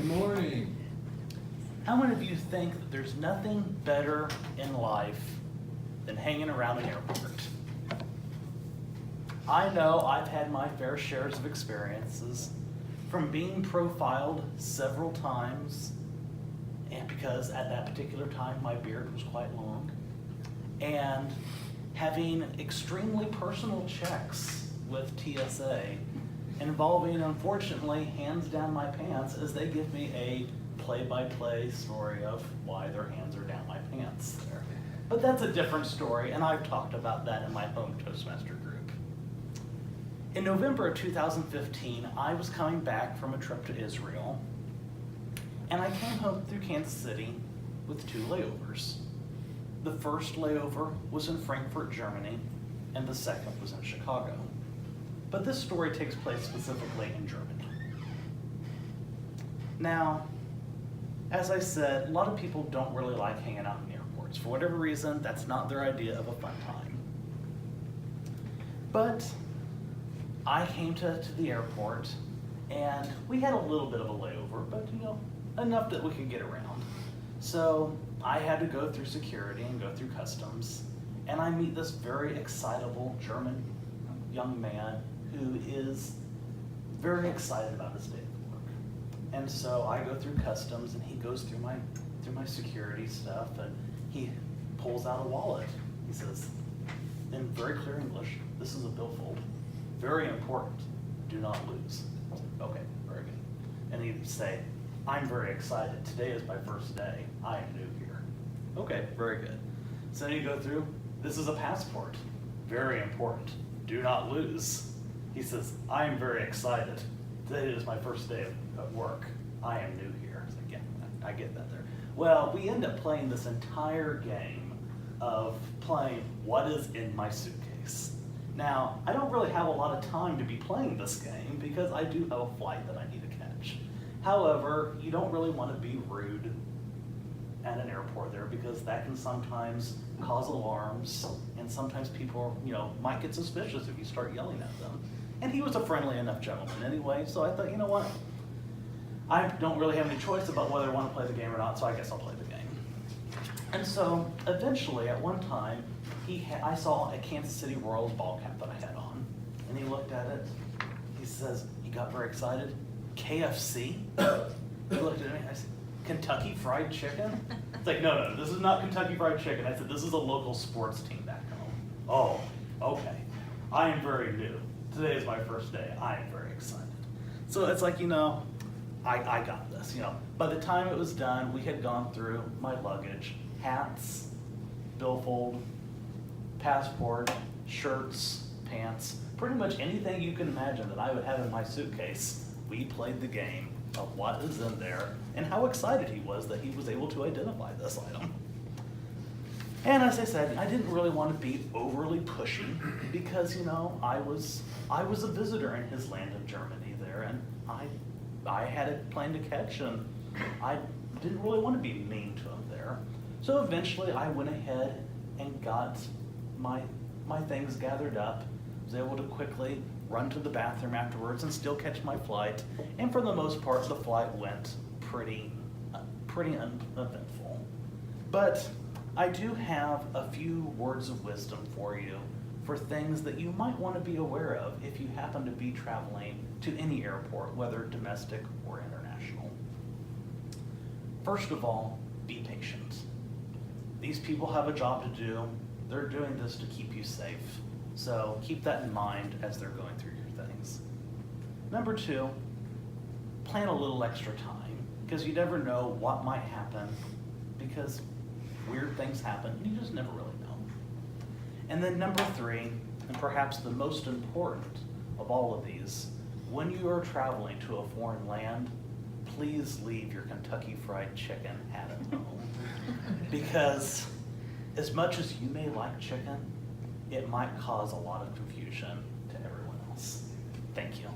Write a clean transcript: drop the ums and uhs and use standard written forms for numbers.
morning. How many of you think that there's nothing better in life than hanging around an airport? I know I've had my fair shares of experiences, from being profiled several times, and because at that particular time my beard was quite long, and having extremely personal checks with TSA involving, unfortunately, hands down my pants as they give me a play-by-play story of why their hands are down my pants there. But that's a different story, and I've talked about that in my home Toastmaster group. In November of 2015, I was coming back from a trip to Israel, and I came home through Kansas City with 2 layovers. The first layover was in Frankfurt, Germany, and the second was in Chicago. But this story takes place specifically in Germany. Now, as I said, a lot of people don't really like hanging out in airports. For whatever reason, that's not their idea of a fun time. But I came to the airport, and we had a little bit of a layover, but enough that we could get around. So I had to go through security and go through customs, and I meet this very excitable German young man who is very excited about his day of work. And so I go through customs, and he goes through my security stuff, and he pulls out a wallet. He says, in very clear English, "This is a billfold. Very important. Do not lose." I was like, okay, very good. And he'd say, "I'm very excited. Today is my first day. I am new here." Okay, very good. So then you go through, "This is a passport. Very important. Do not lose." He says, "I am very excited. Today is my first day of work. I am new here." I was like, yeah, I get that there. Well, we end up playing this entire game of playing what is in my suitcase. Now, I don't really have a lot of time to be playing this game because I do have a flight that I need to catch. However, you don't really want to be rude at an airport there because that can sometimes cause alarms, and sometimes people, might get suspicious if you start yelling at them. And he was a friendly enough gentleman anyway, so I thought, you know what? I don't really have any choice about whether I want to play the game or not, so I guess I'll play the game. And so eventually, at one time, I saw a Kansas City Royals ball cap that I had on, and he looked at it. He says, he got very excited. "KFC?" He looked at me, I said, "Kentucky Fried Chicken?" It's like, no, this is not Kentucky Fried Chicken. I said, "This is a local sports team back home." "Oh, okay. I am very new. Today is my first day. I am very excited." So it's like, I got this, By the time it was done, we had gone through my luggage, hats, billfold, passport, shirts, pants, pretty much anything you can imagine that I would have in my suitcase. We played the game of what is in there and how excited he was that he was able to identify this item. And as I said, I didn't really want to be overly pushy because, I was a visitor in his land of Germany there, and I had a plane to catch, and I didn't really want to be mean to him there. So eventually I went ahead and got my things gathered up, was able to quickly run to the bathroom afterwards and still catch my flight, and for the most part the flight went pretty uneventful. But I do have a few words of wisdom for you for things that you might want to be aware of if you happen to be traveling to any airport, whether domestic or international. First of all, be patient. These people have a job to do. They're doing this to keep you safe. So keep that in mind as they're going through your things. Number 2, plan a little extra time because you never know what might happen because weird things happen. You just never really know. And then number 3, and perhaps the most important of all of these, when you are traveling to a foreign land, please leave your Kentucky Fried Chicken at home. Because as much as you may like chicken, it might cause a lot of confusion to everyone else. Thank you.